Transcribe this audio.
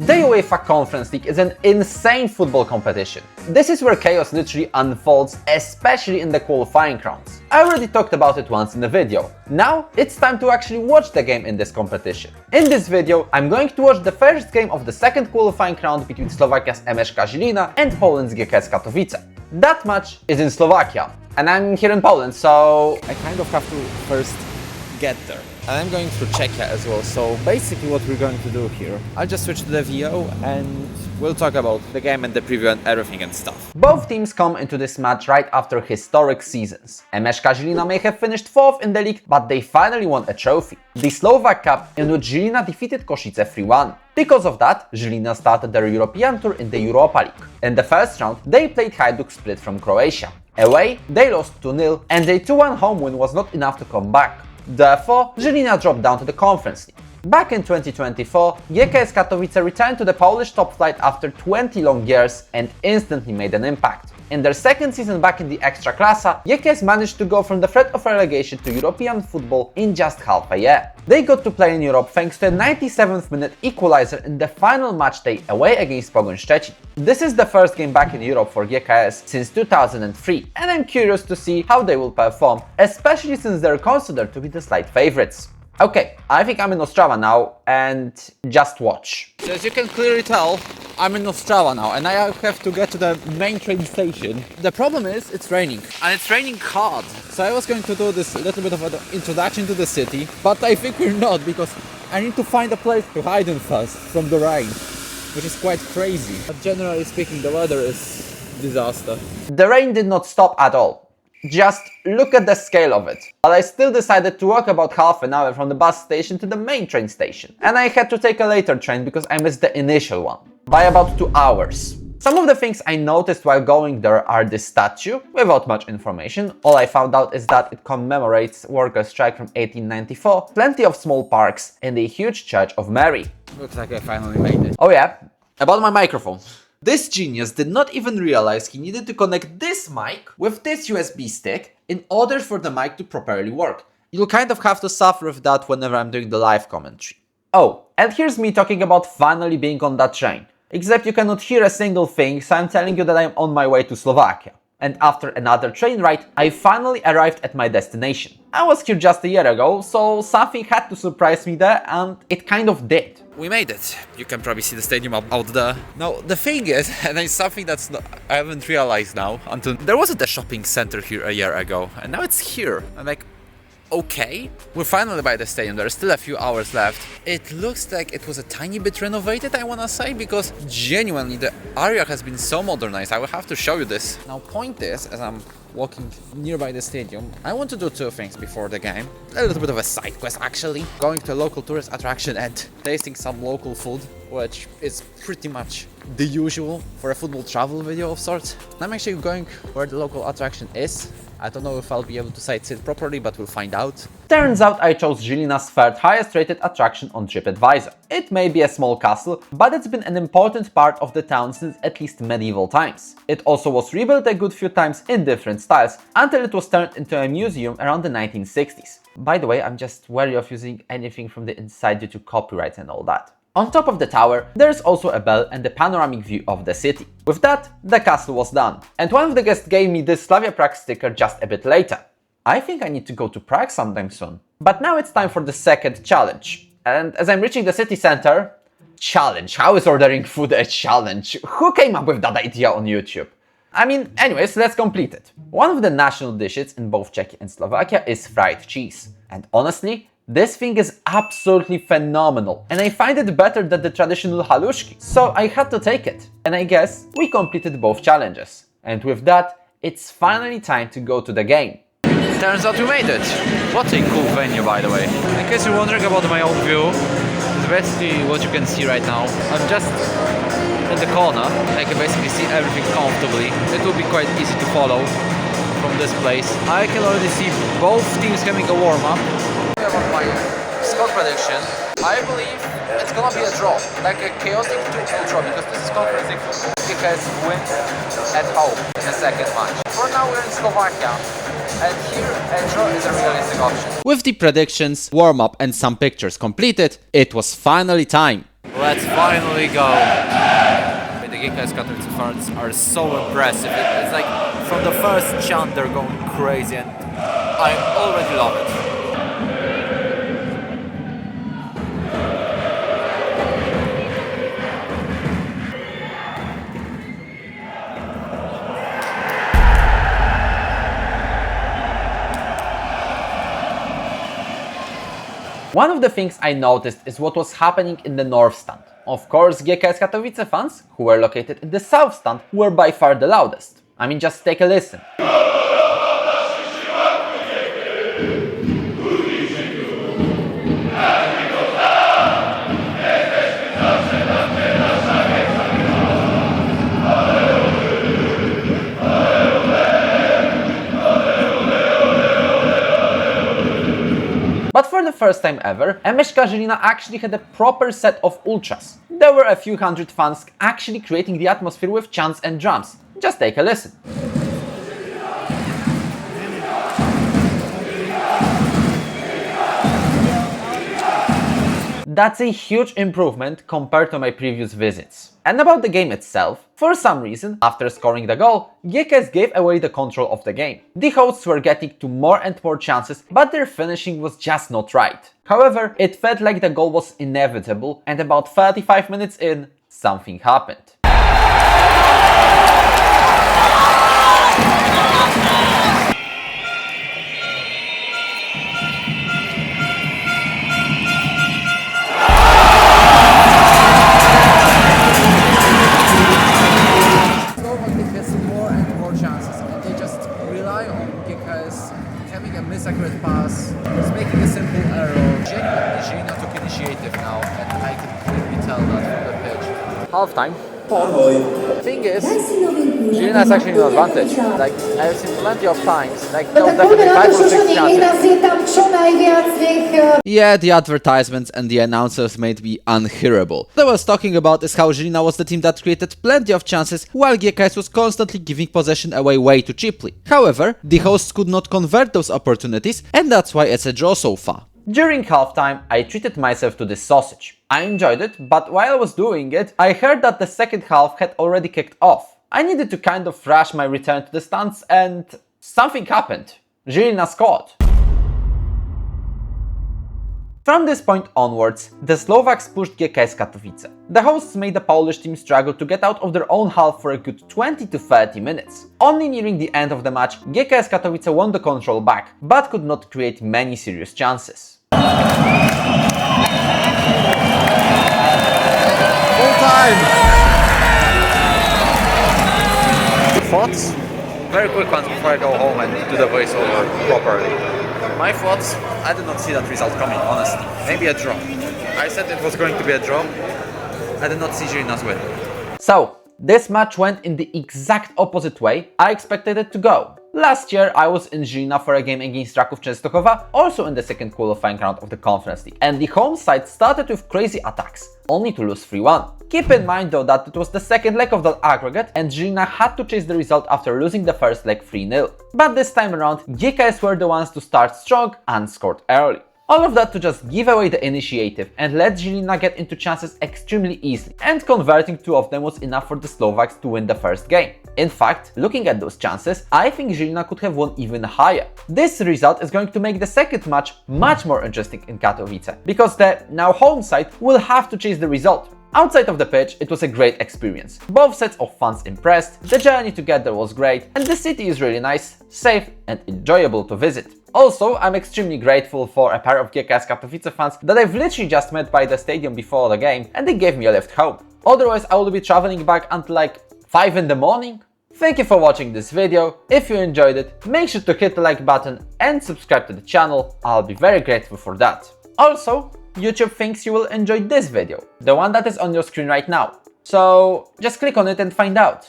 The UEFA Conference League is an insane football competition. This is where chaos literally unfolds, especially in the qualifying rounds. I already talked about it once in the video. Now it's time to actually watch the game in this competition. In this video, I'm going to watch the first game of the second qualifying round between Slovakia's MSK Zilina and Poland's GKS Katowice. That match is in Slovakia, and I'm here in Poland, so I kind of have to first get there. And I'm going through Czechia as well, so basically what we're going to do here, I'll just switch to the VO and we'll talk about the game and the preview and everything and stuff. Both teams come into this match right after historic seasons. MSK Zilina may have finished 4th in the league, but they finally won a trophy. The Slovak Cup, in which Žilina defeated Košice 3-1. Because of that, Žilina started their European tour in the Europa League. In the first round, they played Hajduk Split from Croatia. Away, they lost 2-0, and a 2-1 home win was not enough to come back. Therefore, Žilina dropped down to the Conference League. Back in 2024, GKS Katowice returned to the Polish top flight after 20 long years and instantly made an impact. In their second season back in the Ekstraklasa, GKS managed to go from the threat of relegation to European football in just half a year. They got to play in Europe thanks to a 97th minute equalizer in the final match day away against Pogoń Szczecin. This is the first game back in Europe for GKS since 2003, and I'm curious to see how they will perform, especially since they're considered to be the slight favorites. Okay, I think I'm in Ostrava now, and just watch. So as you can clearly tell, I'm in Ostrava now and I have to get to the main train station. The problem is, it's raining. And it's raining hard. So I was going to do this little bit of an introduction to the city, but I think we're not, because I need to find a place to hide in first from the rain, which is quite crazy. But generally speaking, the weather is disaster. The rain did not stop at all. Just look at the scale of it. But I still decided to walk about half an hour from the bus station to the main train station. And I had to take a later train because I missed the initial one by about 2 hours. Some of the things I noticed while going there are this statue, without much information. All I found out is that it commemorates workers' strike from 1894, plenty of small parks, and a huge church of Mary. Looks like I finally made it. Oh yeah, about my microphone. This genius did not even realize he needed to connect this mic with this USB stick in order for the mic to properly work. You'll kind of have to suffer with that whenever I'm doing the live commentary. Oh, and here's me talking about finally being on that train. Except you cannot hear a single thing, so I'm telling you that I'm on my way to Slovakia. And after another train ride, I finally arrived at my destination. I was here just a year ago, so something had to surprise me there, and it kind of did. We made it. You can probably see the stadium out there. Now, the thing is, and it's something I haven't realized now, until there wasn't a shopping center here a year ago, and now it's here. I'm like, okay, we're finally by the stadium. There's still a few hours left. It looks like it was a tiny bit renovated, I wanna say, because genuinely the area has been so modernized. I will have to show you this. Now, point is, as I'm walking nearby the stadium, I want to do 2 things before the game. A little bit of a side quest actually. Going to a local tourist attraction and tasting some local food, which is pretty much the usual for a football travel video of sorts. I'm actually going where the local attraction is. I don't know if I'll be able to sightsee properly, but we'll find out. Turns out I chose Žilina's 3rd highest rated attraction on TripAdvisor. It may be a small castle, but it's been an important part of the town since at least medieval times. It also was rebuilt a good few times in different styles, until it was turned into a museum around the 1960s. By the way, I'm just wary of using anything from the inside due to copyright and all that. On top of the tower, there's also a bell and a panoramic view of the city. With that, the castle was done. And one of the guests gave me this Slavia Prague sticker just a bit later. I think I need to go to Prague sometime soon. But now it's time for the second challenge. And as I'm reaching the city center... Challenge? How is ordering food a challenge? Who came up with that idea on YouTube? I mean, anyways, let's complete it. One of the national dishes in both Czechia and Slovakia is fried cheese. And honestly, this thing is absolutely phenomenal, and I find it better than the traditional halushki, so I had to take it. And I guess we completed both challenges. And with that, it's finally time to go to the game. Turns out we made it. What a cool venue, by the way. In case you're wondering about my own view, it's basically what you can see right now. I'm just in the corner. I can basically see everything comfortably. It will be quite easy to follow from this place. I can already see both teams having a warm-up. On my score prediction, I believe it's gonna be a draw, like a chaotic 2-2 draw, because this is Conference League football. GKS wins at home in the second match. For now we're in Slovakia, and here a draw is a realistic option. With the predictions, warm-up and some pictures completed, it was finally time. Let's finally go. The GKS Katowice fans are so impressive. It's like from the first chant they're going crazy, and I already love it. One of the things I noticed is what was happening in the north stand. Of course, GKS Katowice fans, who were located in the south stand, were by far the loudest. I mean, just take a listen. But for the first time ever, MSK Zilina actually had a proper set of ultras. There were a few hundred fans actually creating the atmosphere with chants and drums. Just take a listen. That's a huge improvement compared to my previous visits. And about the game itself, for some reason, after scoring the goal, GKS gave away the control of the game. The hosts were getting to more and more chances, but their finishing was just not right. However, it felt like the goal was inevitable, and about 35 minutes in, something happened. Having a misaccurate pass, was making a simple error. Žilina took initiative now, and I can clearly tell that from the pitch. Half-time. Thing is, Žilina has actually no advantage. Like, I've seen plenty of times, like, there was definitely 5 or 6 chances. Yeah, the advertisements and the announcers made me unhearable. What I was talking about is how Žilina was the team that created plenty of chances, while GKS was constantly giving possession away way too cheaply. However, the hosts could not convert those opportunities, and that's why it's a draw so far. During halftime, I treated myself to this sausage. I enjoyed it, but while I was doing it, I heard that the second half had already kicked off. I needed to kind of rush my return to the stands, and something happened. Žilina scored. From this point onwards, the Slovaks pushed GKS Katowice. The hosts made the Polish team struggle to get out of their own half for a good 20 to 30 minutes. Only nearing the end of the match, GKS Katowice won the control back, but could not create many serious chances. Full time! Thoughts? Very quick ones before I go home and do the voiceover properly. My thoughts, I did not see that result coming, honestly. Maybe a draw. I said it was going to be a draw. I did not see Žilina's win. So, this match went in the exact opposite way I expected it to go. Last year, I was in Žilina for a game against Raków Częstochowa, also in the second qualifying round of the Conference League, and the home side started with crazy attacks, only to lose 3-1. Keep in mind though that it was the second leg of the aggregate, and Žilina had to chase the result after losing the first leg 3-0. But this time around, GKS were the ones to start strong and scored early. All of that to just give away the initiative and let Žilina get into chances extremely easily, and converting 2 of them was enough for the Slovaks to win the first game. In fact, looking at those chances, I think Žilina could have won even higher. This result is going to make the second match much more interesting in Katowice, because the now home side will have to chase the result. Outside of the pitch, it was a great experience. Both sets of fans impressed, the journey together was great, and the city is really nice, safe and enjoyable to visit. Also, I'm extremely grateful for a pair of GKS Katowice fans that I've literally just met by the stadium before the game, and they gave me a lift home. Otherwise, I will be traveling back until like 5 in the morning. Thank you for watching this video. If you enjoyed it, make sure to hit the like button and subscribe to the channel. I'll be very grateful for that. Also, YouTube thinks you will enjoy this video, the one that is on your screen right now. So just click on it and find out.